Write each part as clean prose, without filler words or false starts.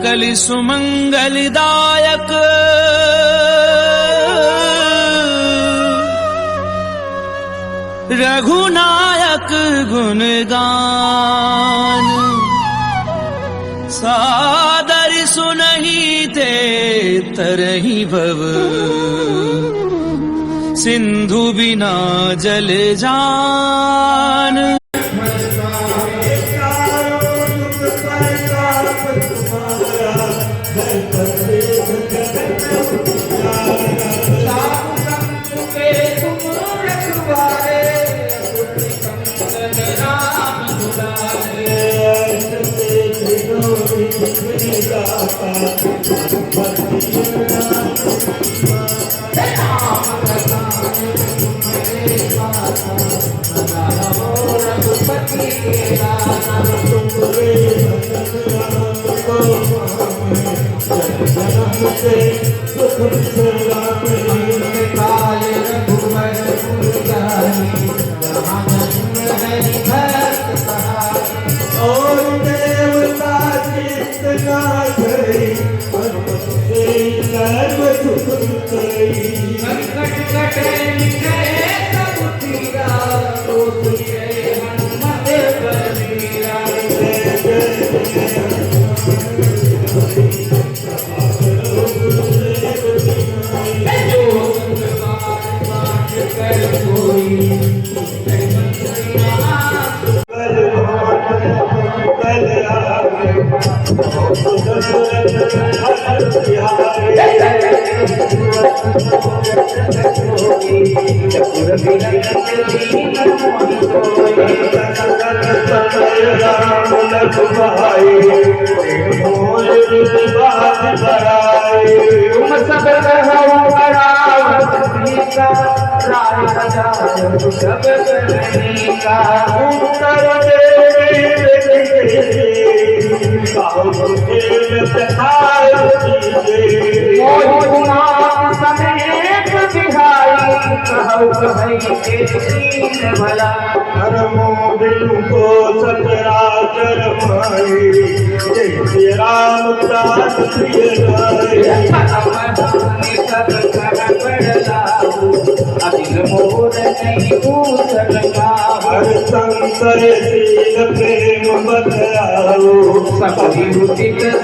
सकल सुमंगलदायक रघुनायक गुणगान सादर सुनहि ते तरहि भव सिंधु बिना जल जान।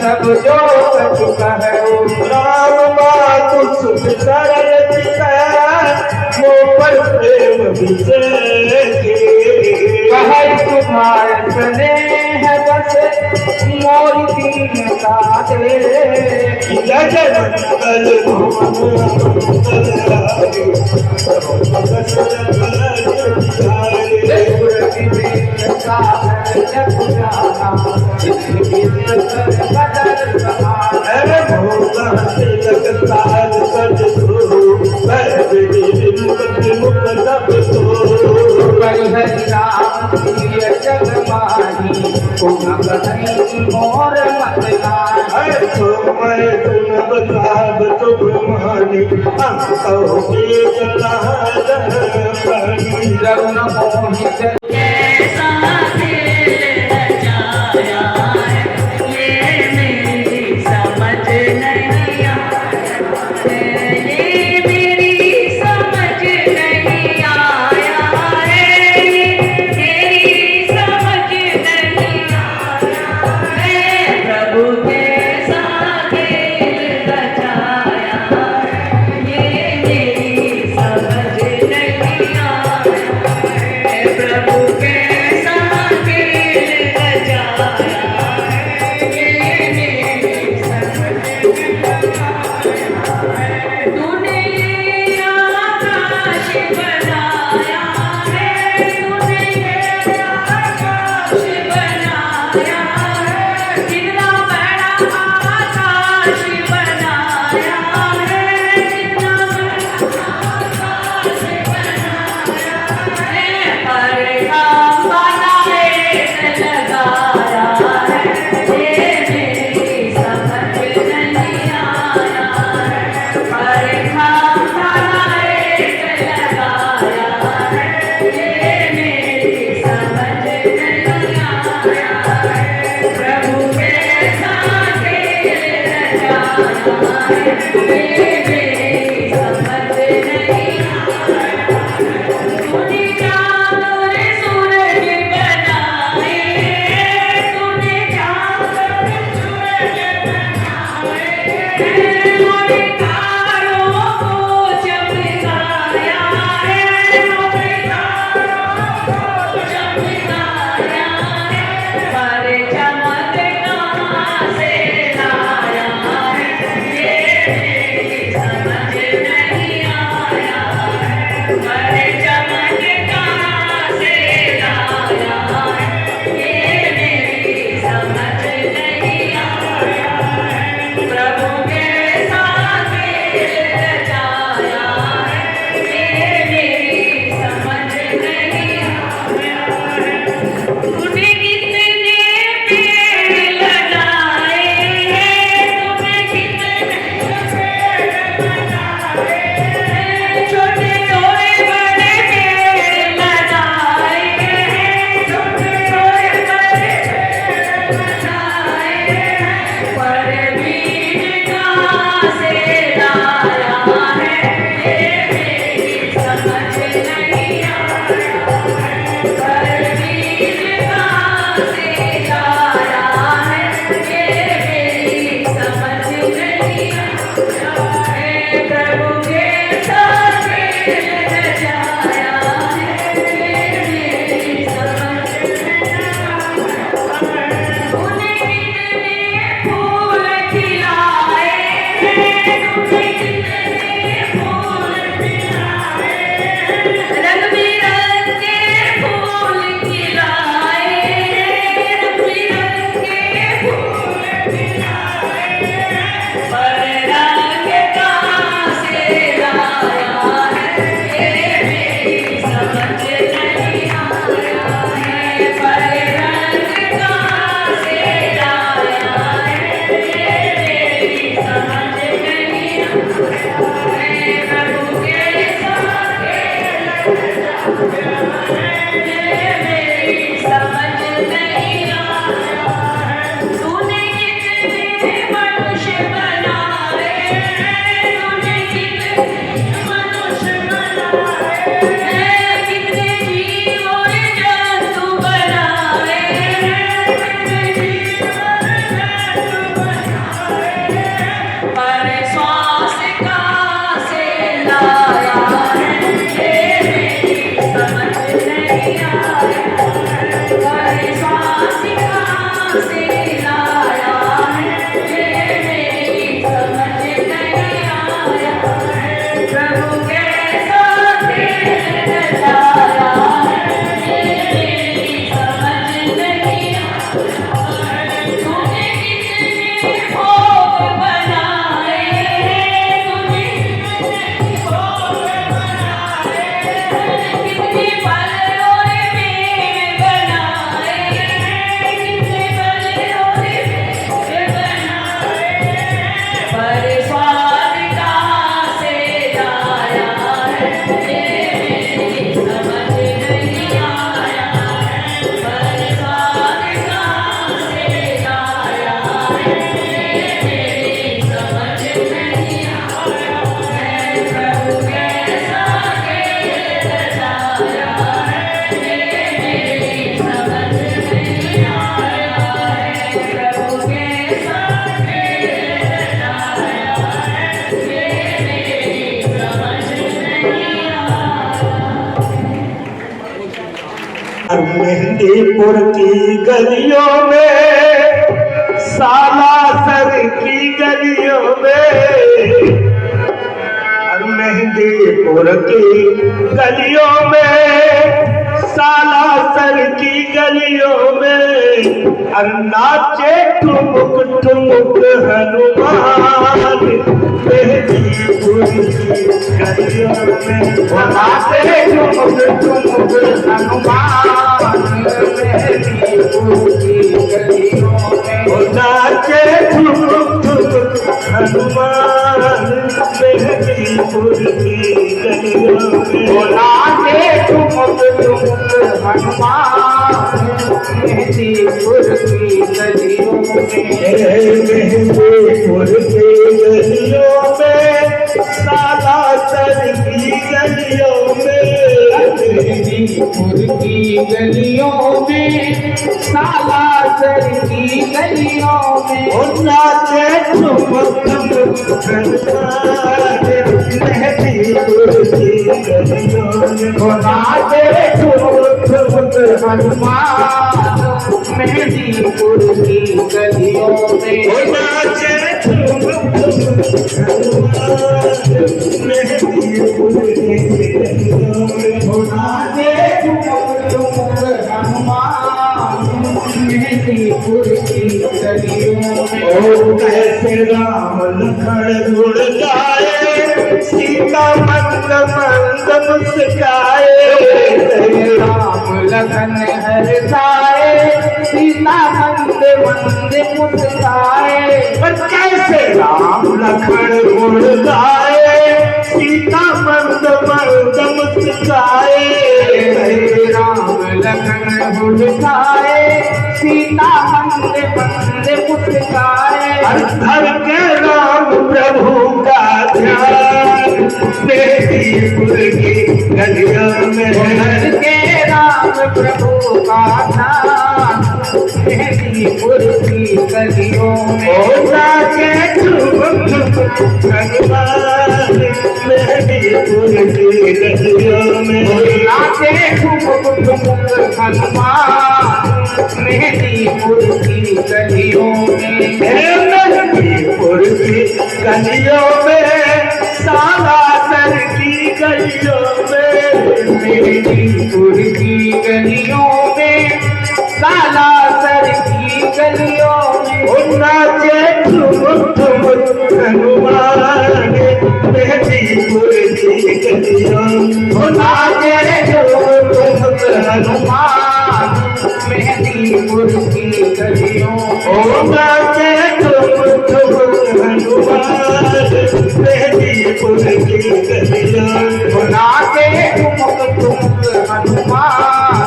सब जो चुका है राम बात सुख सरल वो पर प्रेम विजय तुम्हारे स्नेह बस मोर दीन साधे जगत प्रभु मेहंदीपुर की गलियों में, सालासर की गलियों में, मेहंदीपुर की गलियों में, सालासर की गलियों में, नाचे ठुमुक ठुमुक हनुमान। मेहंदीपुर की गलियों में नाचे ठुमुक ठुमुक हनुमान। मेहंदीपुर की गलियों में नाचे ठुमुक ठुमुक हनुमान। मेहंदीपुर की गलियों में नाचे ठुमुक ठुमुक हनुमान। मेहंदीपुर की गलियों में, मेहंदीपुर की गलियों में। ओ नाचे ठुमक ठुमक हनुमान मेहंदीपुर की गलियों में। ओ नाचे ठुमक ठुमक हनुमान मेहंदीपुर की गलियों में। ओ नाचे ठुमक ठुमक हनुमान मेहंदीपुर की गलियों में। ओ नाचे ठुमक ठुमक हनुमान मेहंदीपुर की गलियों में। ओ कैसे राम लखन गुण गाए सीता मंद मंद मुस्काए। राम लखन हर्षाए सीता मंद मंद मुस्काए। पर कैसे राम लखन गुण गाए सीता मंद मंद मुस्काए। राम लखन हर्षाए सीता मंद मंद मुस्काए। धर के राम प्रभु का ध्यान मेहंदीपुर की गलियों में। धर के राम प्रभु का ध्यान मेहंदीपुर की गलियों में। ओ नाचे ठुमक ठुमक हनुमान मेहंदीपुर की गलियों में। नाचे ठुमक ठुमक हनुमान मेहंदीपुर की गलियों में। मेहंदीपुर की गलियों में सालासर की गलियों में। मेहंदीपुर की गलियों में सालासर की गलियों में। ओ नाचे ठुमक ठुमक हनुमान मेहंदीपुर की गलियों में। ओ नाचे ठुमक ठुमक हनुमान मेहंदीपुर की गलियों में। ओ नाचे ठुमक ठुमक हनुमान मेहंदीपुर की गलियों में। ओ नाचे ठुमक ठुमक हनुमान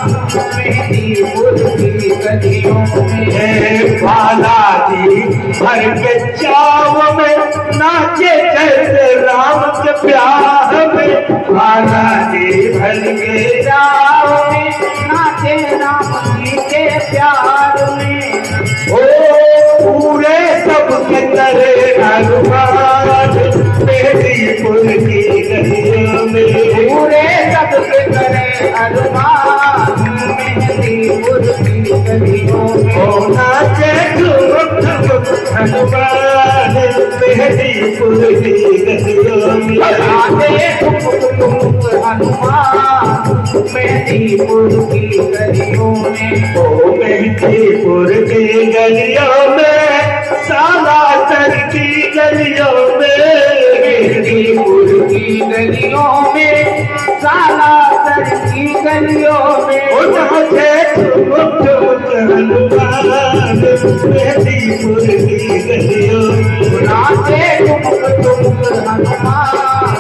मेहंदीपुर की गलियों में। बालाजी भर के चाव में नाचे जैसे राम के प्यार में। बालाजी भर के चाव में नाचे राम जी के प्यार में। ओ पूरे सबके तरह हनुमान मेहंदीपुर की गलियों में। पूरे सबके करे हनुमान मेहंदीपुर की गलियों में। ओ नाचे ठुमक ठुमक हनुमान मेहंदीपुर की गलियों में। नाचे ठुमक ठुमक हनुमान मेहंदीपुर की गलियों में। ओ मेहंदीपुर की गलियों में सालासर की गलियों में। मेहंदीपुर की गलियों में सालासर की गलियों में। ओ नाचे ठुमक ठुमक हनुमान मेहंदीपुर की गलियों में। नाचे ठुमक ठुमक हनुमान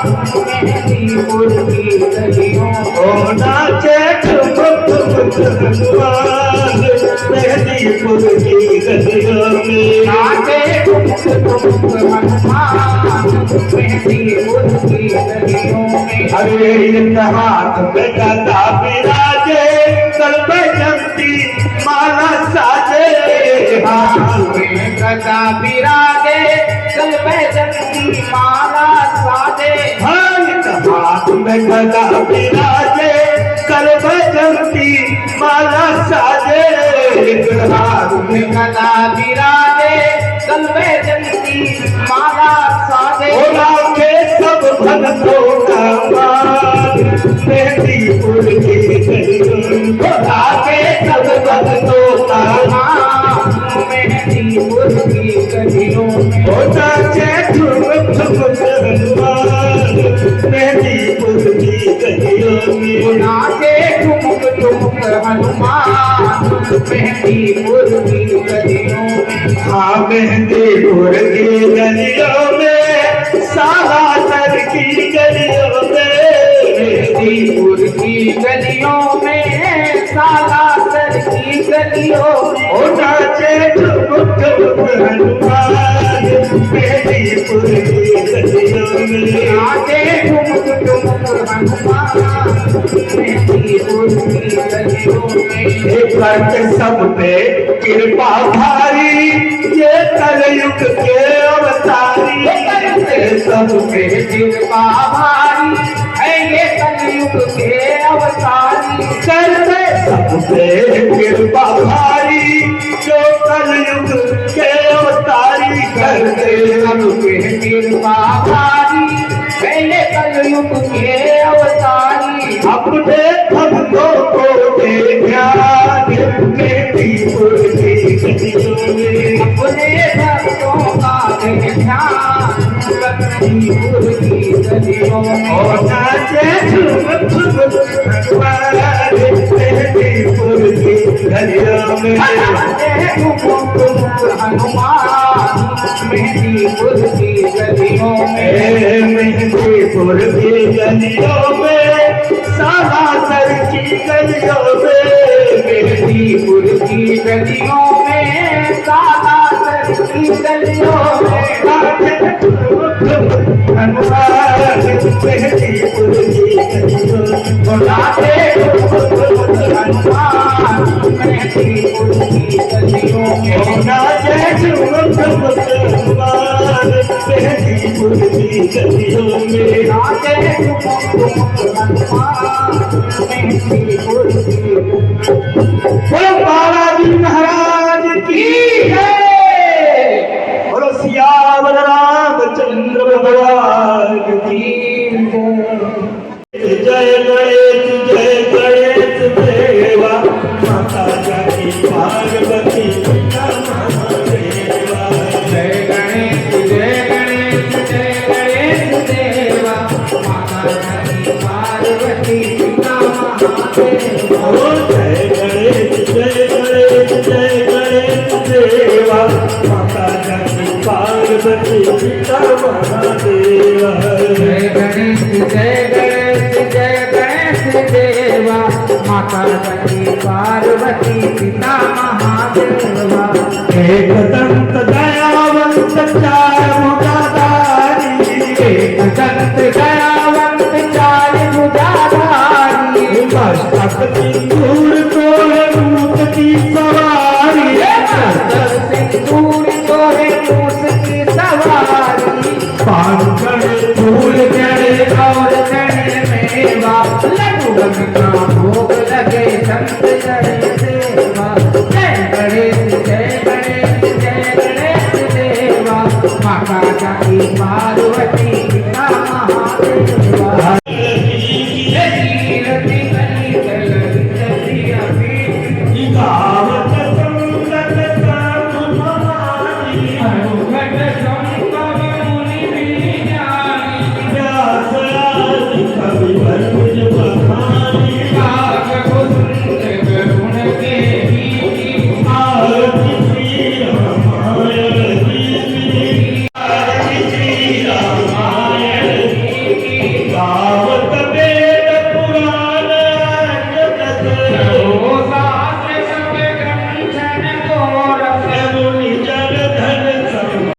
मेहंदीपुर की गलियों में। ओ नाचे ठुमक ठुमक हनुमान मेहंदीपुर की गलियों में। नाचे ठुमक ठुमक हनुमान मेहंदीपुर की गलियों में। अरे एक हाथ में गदा विराजे कल जमती माला साजे। हाथ में गदा विराजे कल बैजंती माला साजे। हाथ में गदा विराजे कल जमती माला साजे। हाथ में गदा विराजे कल बैजंती माला साजे। के सब भक्तों का मान मेहंदीपुर की गलियों में। के सब भक्तों का मान मेहंदीपुर की गलियों में। ओ नाचे ठुमक ठुमक हनुमान मेहंदीपुर की गलियों में। नाचे ठुमक ठुमक हनुमान मेहंदीपुर की गलियों में। हाँ मेहंदीपुर की गलियों में सालासर की गलियों में। मेहंदीपुर की गलियों में सालासर की गलियों में। ओ नाचे ठुमक ठुमक हनुमान मेहंदीपुर की गलियों में। नाचे ठुमक ठुमक हनुमान मेहंदीपुर की गलियों में। करते सब पे कृपा भारी युग के अवतारी सब पे कृपा भारी है ये कलयुग के अवतारी करते सब पे कृपा भारी जो कलयुग के अवतारी करते सब पे कृपा भारी है ये कलयुग के अवतारी अपने भक्तों को दे ध्यान बेटी पुरखी गलियों में अपने भक्तों का दे ध्यान लक्ष्मीपुर की गलियों में और नाचे झूम झूम भगवान बेटी पुरखी गलियों में हनुमान मेहंदीपुर की गलियों में मेहंदीपुर की गलियों में सालासर की गलियों में मेहंदीपुर की गलियों में सालासर की गलियों में हनुमान मेहंदीपुर की गलियों में बुलाते हनुमान मेहंदीपुर की गलियों में नाचे झूम झूम हनुमान मेहंदीपुर की गलियों में नाचे हनुमान मेहंदीपुर की बोलो बालाजी महाराज की जय बोलो सियावर रामचंद्र भगवान की जय गणेश देवा माता जाकी पार्वती पिता महादेवा जय गणेश देवा माता रानी पार्वती पिता महादेवा ओ जय गणेश देवा माता जाकी पार्वती पिता महादेवा जय गणेश देवा माता रानी पार्वती पिता महादेवा एक दंत दयावंत चार मुखाधारी एक दंत दयावंत चार भुजाधारी मस्तक सिंदूर तोड़े रूप की सवारी सिंदूर तोहे मूस की सवारी पानगढ़ फूल चढ़े और चढ़े मेवा लड्डू का भोग लगे संत चढ़े सेवा जय गणेश देवा माता जाकी पार्वती पिता महादेवा